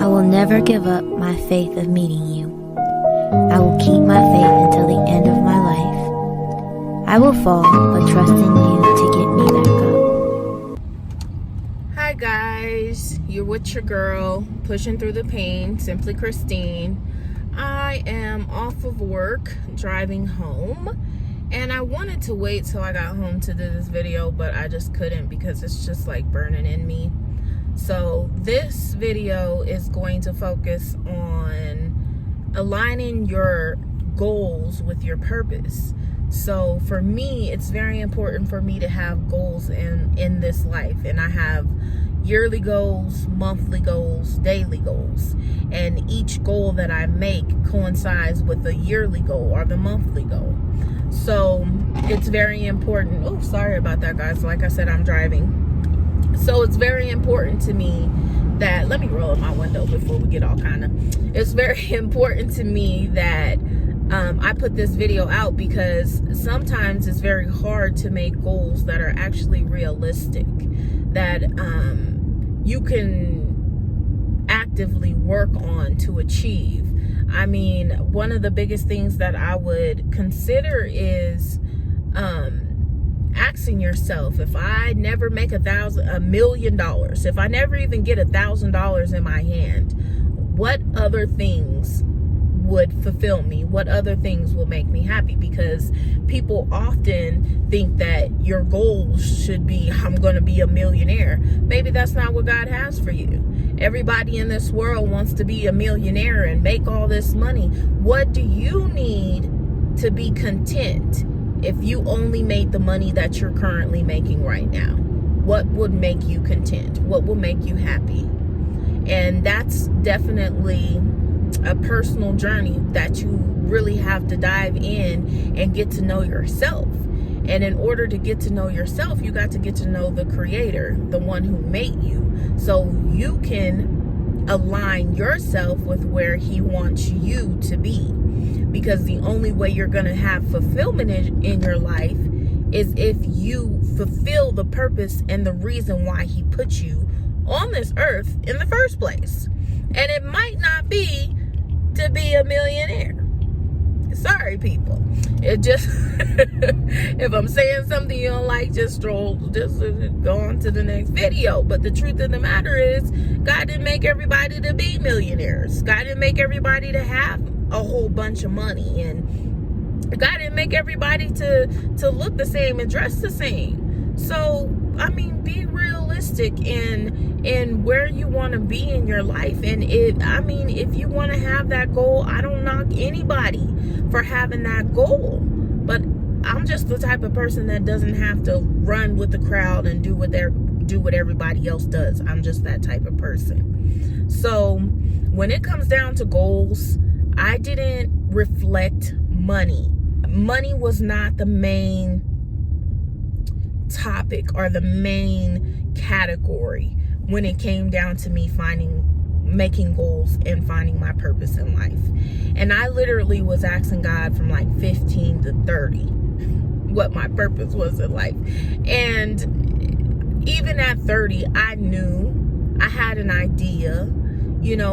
I will never give up my faith of meeting you. I will keep my faith until the end of my life. I will fall, but trust in you to get me back up. Hi guys, you're with your girl, Pushing Through the Pain, Simply Christine. I am off of work, driving home, and I wanted to wait till I got home to do this video, but I just couldn't because it's just like burning in me. So this video is going to focus on aligning your goals with your purpose. So for me, it's very important for me to have goals in this life, and I have yearly goals, monthly goals, daily goals, and each goal that I make coincides with the yearly goal or the monthly goal. So it's very important. Oh, sorry about that, guys. Like I said, I'm driving. So it's very important to me that, let me roll up my window before we get all it's very important to me that I put this video out, because sometimes it's very hard to make goals that are actually realistic, that you can actively work on to achieve. I mean, one of the biggest things that I would consider is asking yourself, if I never make $1 million, if I never even get $1,000 in my hand, what other things would fulfill me? What other things will make me happy? Because people often think that your goals should be, I'm going to be a millionaire. Maybe that's not what God has for you. Everybody in this world wants to be a millionaire and make all this money. What do you need to be content if you only made the money that you're currently making right now? What would make you content? What will make you happy? And that's definitely a personal journey that you really have to dive in and get to know yourself. And in order to get to know yourself, you got to get to know the Creator, the one who made you, so you can align yourself with where He wants you to be. Because the only way you're going to have fulfillment in your life is if you fulfill the purpose and the reason why He put you on this earth in the first place. And it might not be to be a millionaire. Sorry, people. It just, if I'm saying something you don't like, just go on to the next video. But the truth of the matter is, God didn't make everybody to be millionaires. God didn't make everybody to have a whole bunch of money, and God didn't make everybody to look the same and dress the same. So I mean, be realistic in where you want to be in your life. And if you want to have that goal, I don't knock anybody for having that goal, but I'm just the type of person that doesn't have to run with the crowd and do what everybody else does. I'm just that type of person. So when it comes down to goals, I didn't reflect money. Money was not the main topic or the main category when it came down to me making goals and finding my purpose in life. And I literally was asking God from like 15 to 30 what my purpose was in life. And even at 30, I knew, I had an idea,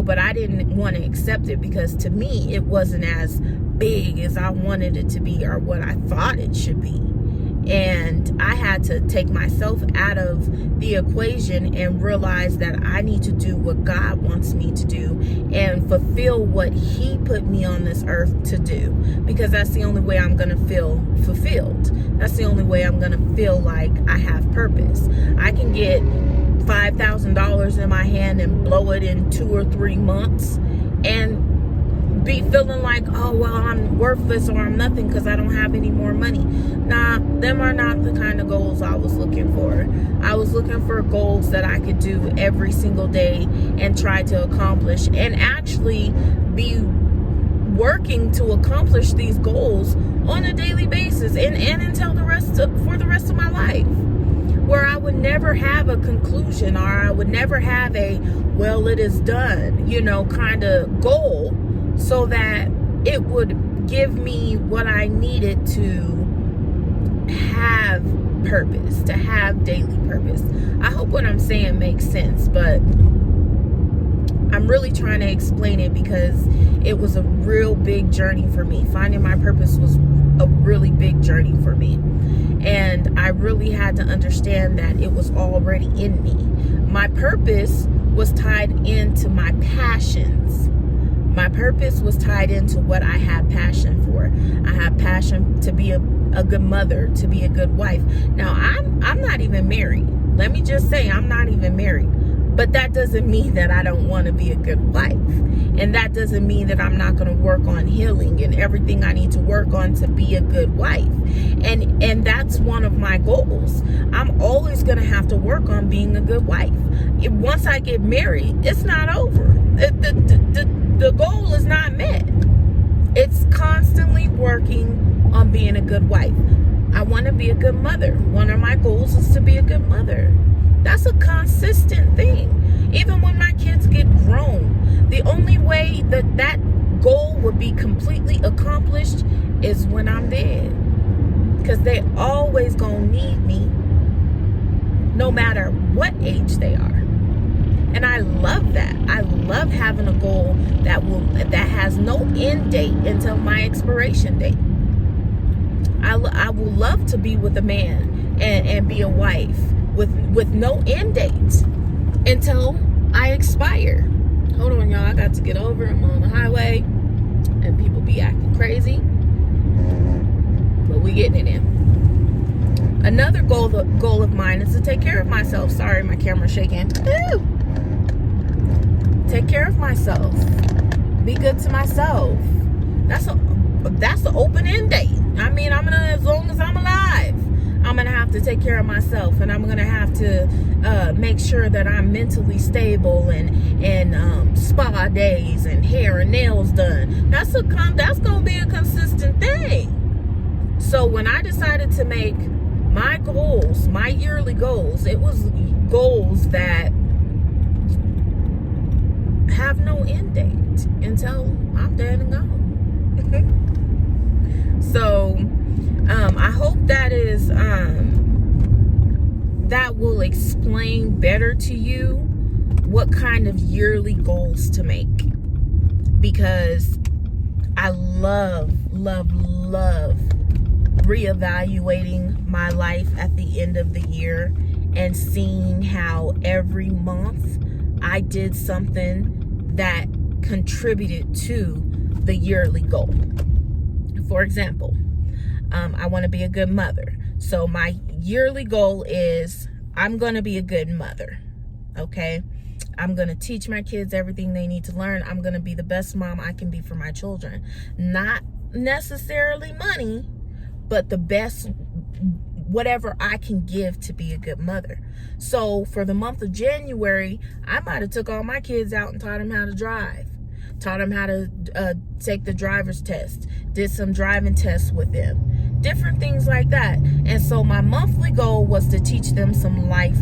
but I didn't want to accept it, because to me it wasn't as big as I wanted it to be or what I thought it should be. And I had to take myself out of the equation and realize that I need to do what God wants me to do and fulfill what He put me on this earth to do, because that's the only way I'm going to feel fulfilled. That's the only way I'm going to feel like I have purpose. I can get $5,000 in my hand and blow it in 2 or 3 months and be feeling like, oh, well, I'm worthless or I'm nothing because I don't have any more money. Nah, them are not the kind of goals I was looking for. I was looking for goals that I could do every single day and try to accomplish, and actually be working to accomplish these goals on a daily basis and until for the rest of my life, where I would never have a conclusion, or I would never have a, well, it is done, kind of goal, so that it would give me what I needed to have purpose, to have daily purpose. I hope what I'm saying makes sense, but I'm really trying to explain it because it was a real big journey for me. Finding my purpose was a really big journey for me. And I really had to understand that it was already in me. My purpose was tied into my passions. My purpose was tied into what I have passion for. I have passion to be a good mother, to be a good wife. Now, I'm not even married. Let me just say, I'm not even married. But that doesn't mean that I don't want to be a good wife. And that doesn't mean that I'm not going to work on healing and everything I need to work on to be a good wife. And that's one of my goals. I'm always going to have to work on being a good wife. Once I get married, it's not over. The goal is not met. It's constantly working on being a good wife. I want to be a good mother. One of my goals is to be a good mother. That's a consistent thing. Even when my kids get grown, the only way that goal would be completely accomplished is when I'm dead. Because they always gonna need me, no matter what age they are. And I love that. I love having a goal that has no end date until my expiration date. I will love to be with a man and be a wife with no end date until I expire. Hold on, y'all. I got to get over. I'm on the highway and people be acting crazy. But we getting it in. Another goal of mine is to take care of myself. Sorry, my camera's shaking. Ooh. Take care of myself. Be good to myself. That's the open end date. I mean, as long as I'm alive, I'm gonna have to take care of myself, and I'm gonna have to make sure that I'm mentally stable and spa days and hair and nails done. That's gonna be a consistent thing. So when I decided to make my goals, my yearly goals, it was goals that have no end date until I'm dead and gone. So I hope that that will explain better to you what kind of yearly goals to make, because I love reevaluating my life at the end of the year and seeing how every month I did something that contributed to the yearly goal. For example, I want to be a good mother. So my yearly goal is I'm going to be a good mother. Okay? I'm going to teach my kids everything they need to learn. I'm going to be the best mom I can be for my children. Not necessarily money, but the best whatever I can give to be a good mother. So for the month of January, I might have took all my kids out and taught them how to drive. Taught them how to take the driver's test. Did some driving tests with them. Different things like that. And so my monthly goal was to teach them some life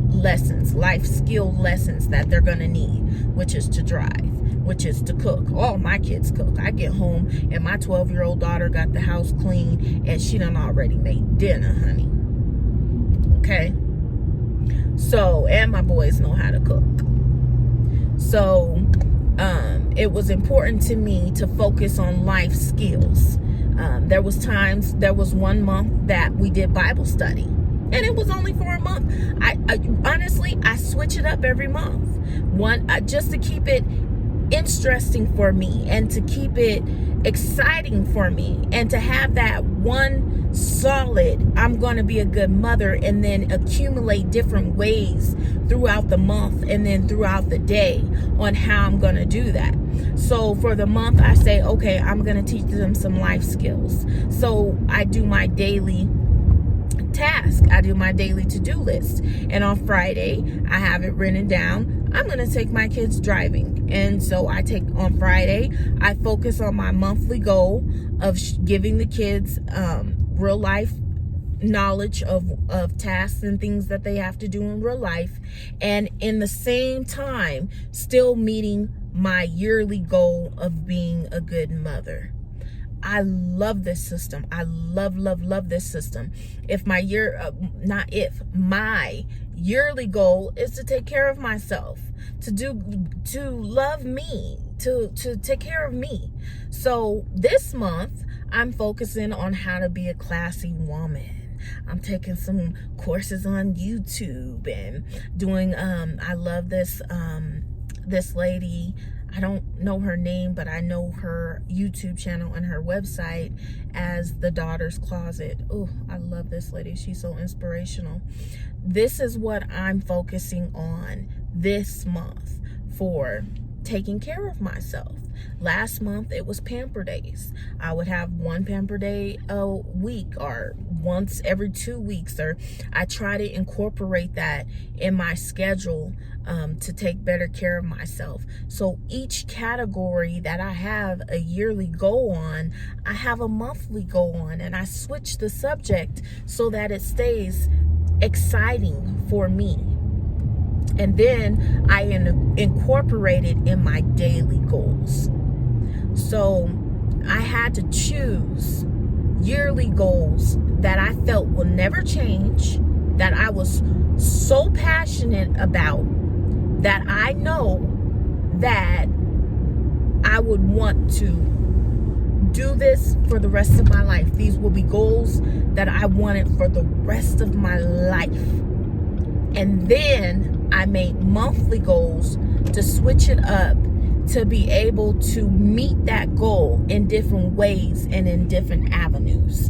lessons, life skill lessons that they're going to need, which is to drive, which is to cook. All my kids cook. I get home and my 12-year-old daughter got the house clean and she done already made dinner, honey. Okay? So, and my boys know how to cook. So, it was important to me to focus on life skills. There was one month that we did Bible study, and it was only for a month. I honestly switch it up every month. Just to keep it interesting for me and to keep it exciting for me and to have that one solid, I'm going to be a good mother, and then accumulate different ways throughout the month and then throughout the day on how I'm going to do that. So for the month, I say, okay, I'm going to teach them some life skills. So I do my daily task. I do my daily to-do list. And on Friday, I have it written down. I'm going to take my kids driving. And so on Friday, I focus on my monthly goal of giving the kids real life knowledge of tasks and things that they have to do in real life. And in the same time, still meeting my yearly goal of being a good mother. I love this system. I love this system. My yearly goal is to take care of myself, to love me, to take care of me. So this month, I'm focusing on how to be a classy woman. I'm taking some courses on YouTube and doing, I love this lady. I don't know her name, but I know her YouTube channel and her website as The Daughter's Closet. Oh, I love this lady. She's so inspirational. This is what I'm focusing on this month for taking care of myself. Last month, it was pamper days. I would have one pamper day a week or once every 2 weeks, or I try to incorporate that in my schedule to take better care of myself. So each category that I have a yearly goal on, I have a monthly goal on, and I switch the subject so that it stays exciting for me. And then I incorporate it in my daily goals. So I had to choose yearly goals that I felt will never change, that I was so passionate about, that I know that I would want to do this for the rest of my life. These will be goals that I wanted for the rest of my life. And then I made monthly goals to switch it up, to be able to meet that goal in different ways and in different avenues.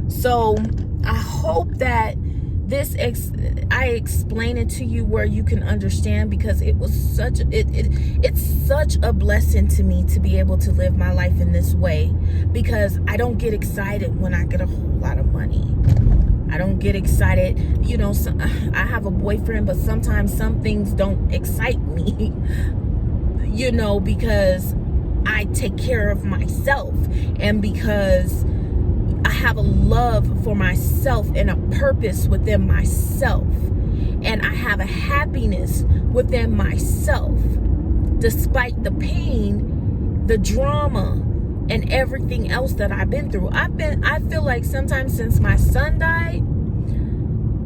So I hope that I explain it to you where you can understand, because it was it's such a blessing to me to be able to live my life in this way, because I don't get excited when I get a whole lot of money. I don't get excited, I have a boyfriend, but sometimes some things don't excite me, because I take care of myself, and because I have a love for myself and a purpose within myself, and I have a happiness within myself, despite the pain, the drama, and everything else that I've been through. I feel like sometimes since my son died,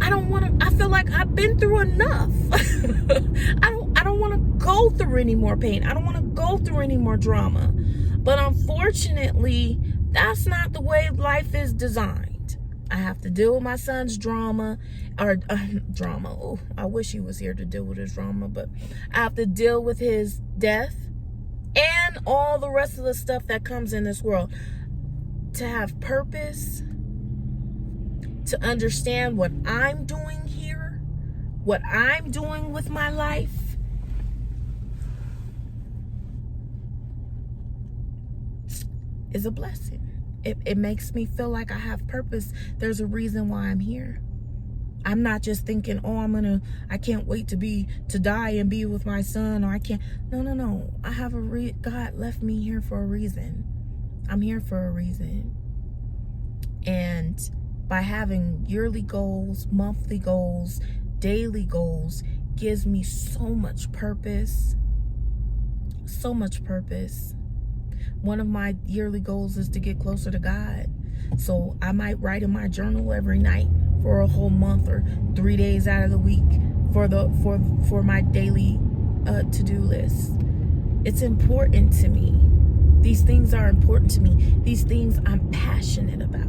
I feel like I've been through enough. I don't want to go through any more pain. I don't want to go through any more drama. But unfortunately, that's not the way life is designed. I have to deal with my son's drama. Oh, I wish he was here to deal with his drama, but I have to deal with his death and all the rest of the stuff that comes in this world. To have purpose, to understand what I'm doing here, what I'm doing with my life, is a blessing. It makes me feel like I have purpose. There's a reason why I'm here. I'm not just thinking, I can't wait to die and be with my son, or I can't. No. I have God left me here for a reason. I'm here for a reason. And by having yearly goals, monthly goals, daily goals, gives me so much purpose. So much purpose. One of my yearly goals is to get closer to God. So I might write in my journal every night for a whole month, or 3 days out of the week for my daily to-do list. It's important to me. These things are important to me. These things I'm passionate about.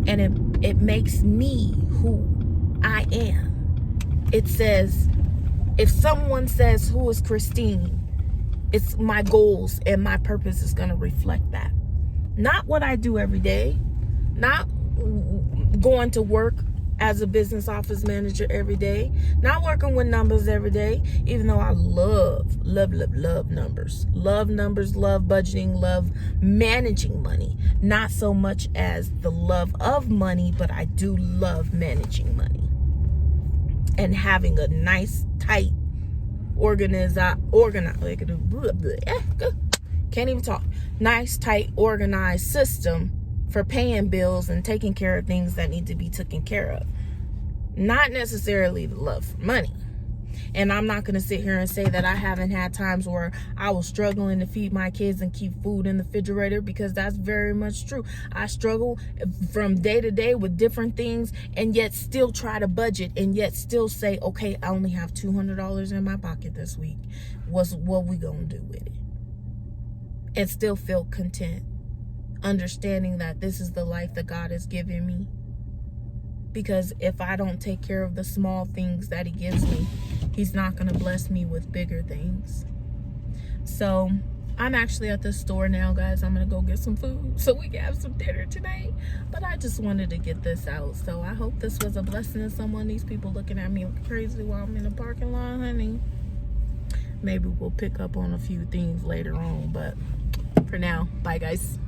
And it makes me who I am. It says, if someone says, who is Christine? It's my goals and my purpose is going to reflect that. Not what I do every day. Not going to work as a business office manager every day. Not working with numbers every day. Even though I love numbers. Love numbers, love budgeting, love managing money. Not so much as the love of money, but I do love managing money. And having a nice, tight, nice, tight, organized system for paying bills and taking care of things that need to be taken care of. Not necessarily the love for money, And I'm not going to sit here and say that I haven't had times where I was struggling to feed my kids and keep food in the refrigerator, because that's very much true. I struggle from day to day with different things, and yet still try to budget, and yet still say, okay, I only have $200 in my pocket this week. What we going to do with it? And still feel content, understanding that this is the life that God has given me. Because if I don't take care of the small things that he gives me, he's not going to bless me with bigger things. So I'm actually at the store now, guys. I'm going to go get some food so we can have some dinner tonight. But I just wanted to get this out. So I hope this was a blessing to someone. These people looking at me crazy while I'm in the parking lot, honey. Maybe we'll pick up on a few things later on. But for now, bye, guys.